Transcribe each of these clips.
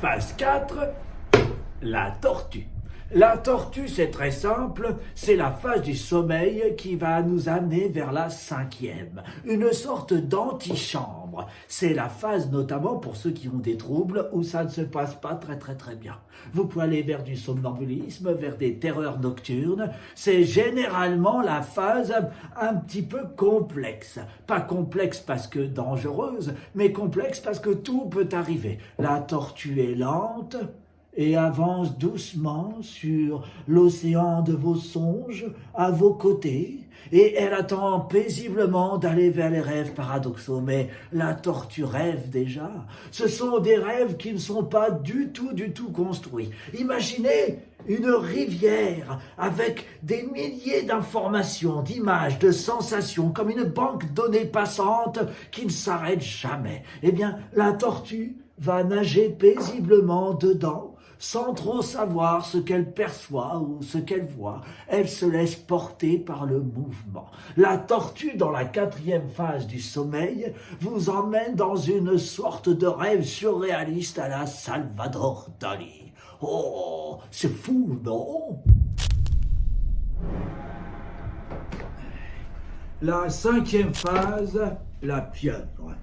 Phase 4, la tortue. La tortue, c'est très simple, c'est la phase du sommeil qui va nous amener vers la 5e, une sorte d'antichambre. C'est la phase notamment pour ceux qui ont des troubles où ça ne se passe pas très bien. Vous pouvez aller vers du somnambulisme, vers des terreurs nocturnes. C'est généralement la phase un petit peu complexe. Pas complexe parce que dangereuse, mais complexe parce que tout peut arriver. La tortue est lente et avance doucement sur l'océan de vos songes, à vos côtés, et elle attend paisiblement d'aller vers les rêves paradoxaux. Mais la tortue rêve déjà. Ce sont des rêves qui ne sont pas du tout construits. Imaginez une rivière avec des milliers d'informations, d'images, de sensations, comme une banque de données passante qui ne s'arrête jamais. Eh bien, la tortue va nager paisiblement dedans, sans trop savoir ce qu'elle perçoit ou ce qu'elle voit. Elle se laisse porter par le mouvement. La tortue, dans la 4e phase du sommeil, vous emmène dans une sorte de rêve surréaliste à la Salvador Dali. Oh, c'est fou, non? La 5e phase, la pieuvre.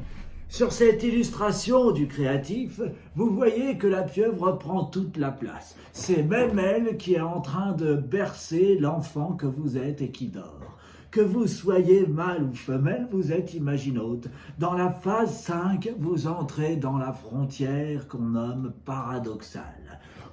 Sur cette illustration du créatif, vous voyez que la pieuvre prend toute la place. C'est même elle qui est en train de bercer l'enfant que vous êtes et qui dort. Que vous soyez mâle ou femelle, vous êtes imaginaute. Dans la phase 5, vous entrez dans la frontière qu'on nomme paradoxale.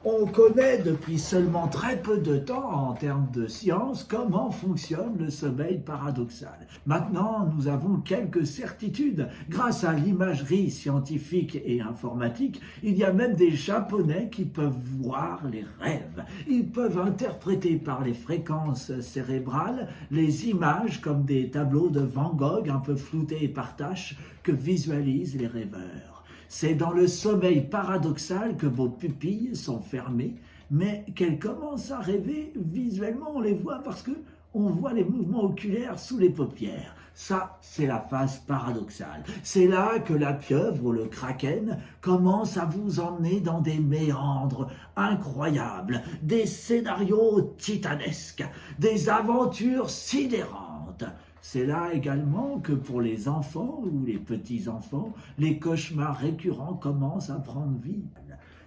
On connaît depuis seulement très peu de temps, en termes de science, comment fonctionne le sommeil paradoxal. Maintenant, nous avons quelques certitudes. Grâce à l'imagerie scientifique et informatique, il y a même des Japonais qui peuvent voir les rêves. Ils peuvent interpréter par les fréquences cérébrales les images comme des tableaux de Van Gogh un peu floutés par taches que visualisent les rêveurs. C'est dans le sommeil paradoxal que vos pupilles sont fermées, mais qu'elles commencent à rêver visuellement. On les voit parce que on voit les mouvements oculaires sous les paupières. Ça, c'est la phase paradoxale. C'est là que la pieuvre ou le kraken commence à vous emmener dans des méandres incroyables, des scénarios titanesques, des aventures sidérantes. C'est là également que pour les enfants ou les petits-enfants, les cauchemars récurrents commencent à prendre vie.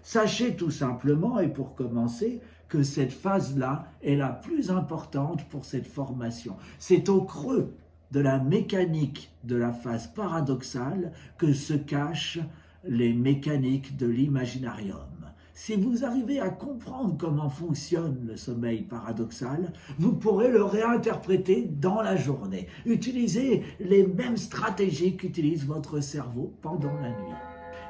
Sachez tout simplement, et pour commencer, que cette phase-là est la plus importante pour cette formation. C'est au creux de la mécanique de la phase paradoxale que se cachent les mécaniques de l'imaginarium. Si vous arrivez à comprendre comment fonctionne le sommeil paradoxal, vous pourrez le réinterpréter dans la journée. Utilisez les mêmes stratégies qu'utilise votre cerveau pendant la nuit.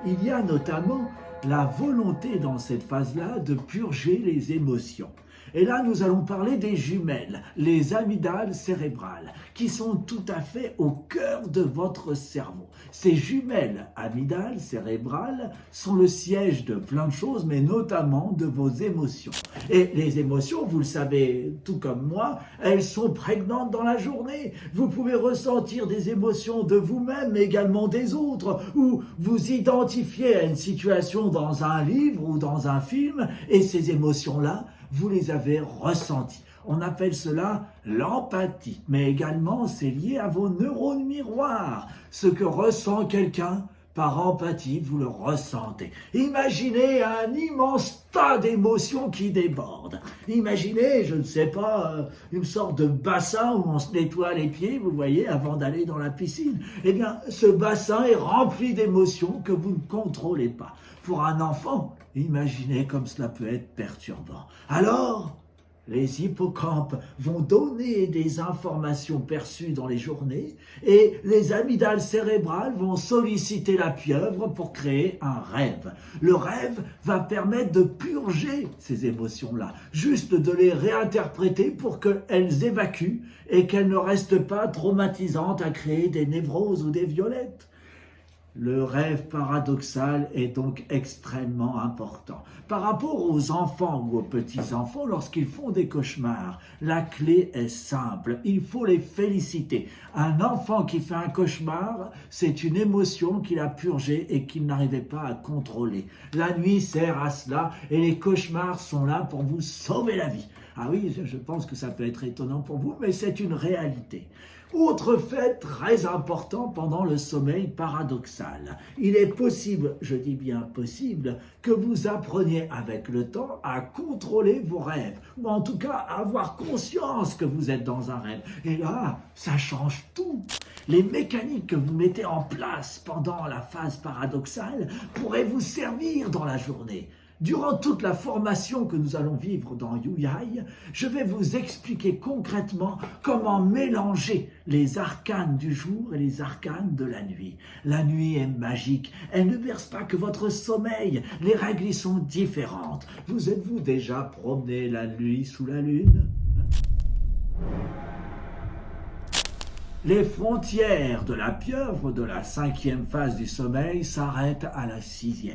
Il y a notamment la volonté dans cette phase-là de purger les émotions. Et là, nous allons parler des jumelles, les amygdales cérébrales, qui sont tout à fait au cœur de votre cerveau. Ces jumelles amygdales cérébrales sont le siège de plein de choses, mais notamment de vos émotions. Et les émotions, vous le savez tout comme moi, elles sont prégnantes dans la journée. Vous pouvez ressentir des émotions de vous-même, mais également des autres, ou vous identifier à une situation dans un livre ou dans un film, et ces émotions-là, vous les avez ressentis. On appelle cela l'empathie, mais également c'est lié à vos neurones miroirs. Ce que ressent quelqu'un, par empathie, vous le ressentez. Imaginez un immense tas d'émotions qui débordent. Imaginez, je ne sais pas, une sorte de bassin où on se nettoie les pieds, vous voyez, avant d'aller dans la piscine. Eh bien, ce bassin est rempli d'émotions que vous ne contrôlez pas. Pour un enfant, imaginez comme cela peut être perturbant. Alors, les hippocampes vont donner des informations perçues dans les journées et les amygdales cérébrales vont solliciter la pieuvre pour créer un rêve. Le rêve va permettre de purger ces émotions-là, juste de les réinterpréter pour qu'elles évacuent et qu'elles ne restent pas traumatisantes à créer des névroses ou des violettes. Le rêve paradoxal est donc extrêmement important. Par rapport aux enfants ou aux petits-enfants, lorsqu'ils font des cauchemars, la clé est simple, il faut les féliciter. Un enfant qui fait un cauchemar, c'est une émotion qu'il a purgée et qu'il n'arrivait pas à contrôler. La nuit sert à cela et les cauchemars sont là pour vous sauver la vie. Ah oui, je pense que ça peut être étonnant pour vous, mais c'est une réalité. Autre fait très important pendant le sommeil paradoxal. Il est possible, je dis bien possible, que vous appreniez avec le temps à contrôler vos rêves, ou en tout cas à avoir conscience que vous êtes dans un rêve. Et là, ça change tout. Les mécaniques que vous mettez en place pendant la phase paradoxale pourraient vous servir dans la journée. Durant toute la formation que nous allons vivre dans Yuyai, je vais vous expliquer concrètement comment mélanger les arcanes du jour et les arcanes de la nuit. La nuit est magique, elle ne berce pas que votre sommeil, les règles y sont différentes. Vous êtes-vous déjà promené la nuit sous la lune ? Les frontières de la pieuvre de la 5e phase du sommeil s'arrêtent à la 6e.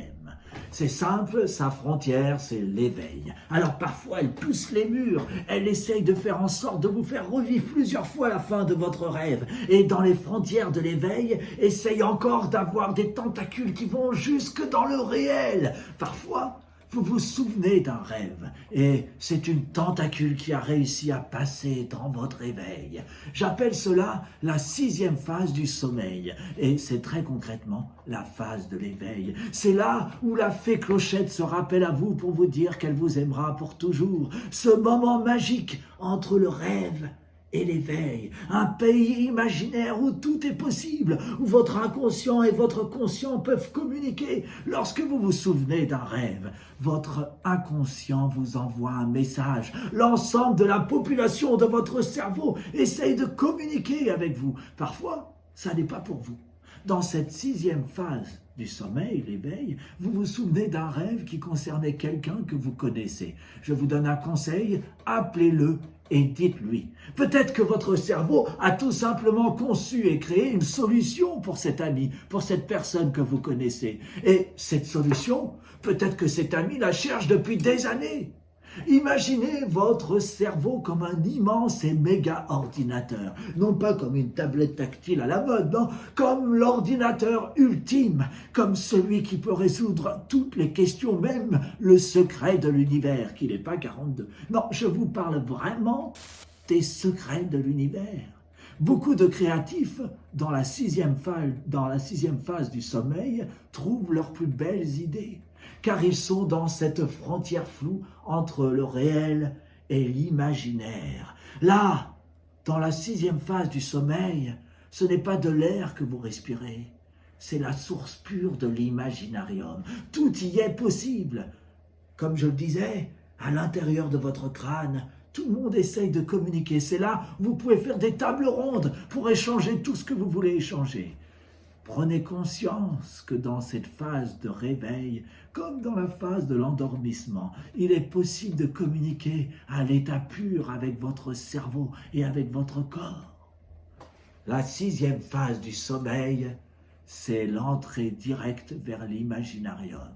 C'est simple, sa frontière, c'est l'éveil. Alors parfois, elle pousse les murs, elle essaye de faire en sorte de vous faire revivre plusieurs fois la fin de votre rêve. Et dans les frontières de l'éveil, essaye encore d'avoir des tentacules qui vont jusque dans le réel. Parfois, vous vous souvenez d'un rêve et c'est une tentacule qui a réussi à passer dans votre éveil. J'appelle cela la 6e phase du sommeil et c'est très concrètement la phase de l'éveil. C'est là où la fée Clochette se rappelle à vous pour vous dire qu'elle vous aimera pour toujours. Ce moment magique entre le rêve et l'éveil, un pays imaginaire où tout est possible, où votre inconscient et votre conscient peuvent communiquer. Lorsque vous vous souvenez d'un rêve, votre inconscient vous envoie un message. L'ensemble de la population de votre cerveau essaye de communiquer avec vous. Parfois, ça n'est pas pour vous. Dans cette 6e phase du sommeil, l'éveil, vous vous souvenez d'un rêve qui concernait quelqu'un que vous connaissez. Je vous donne un conseil, appelez-le et dites-lui. Peut-être que votre cerveau a tout simplement conçu et créé une solution pour cet ami, pour cette personne que vous connaissez. Et cette solution, peut-être que cet ami la cherche depuis des années. Imaginez votre cerveau comme un immense et méga ordinateur, non pas comme une tablette tactile à la mode, non, comme l'ordinateur ultime, comme celui qui peut résoudre toutes les questions, même le secret de l'univers, qui n'est pas 42. Non, je vous parle vraiment des secrets de l'univers. Beaucoup de créatifs, dans la 6e phase du sommeil, trouvent leurs plus belles idées, car ils sont dans cette frontière floue entre le réel et l'imaginaire. Là, dans la 6e phase du sommeil, ce n'est pas de l'air que vous respirez, c'est la source pure de l'imaginarium. Tout y est possible. Comme je le disais, à l'intérieur de votre crâne, tout le monde essaye de communiquer. C'est là où vous pouvez faire des tables rondes pour échanger tout ce que vous voulez échanger. Prenez conscience que dans cette phase de réveil, comme dans la phase de l'endormissement, il est possible de communiquer à l'état pur avec votre cerveau et avec votre corps. La 6e phase du sommeil, c'est l'entrée directe vers l'imaginarium.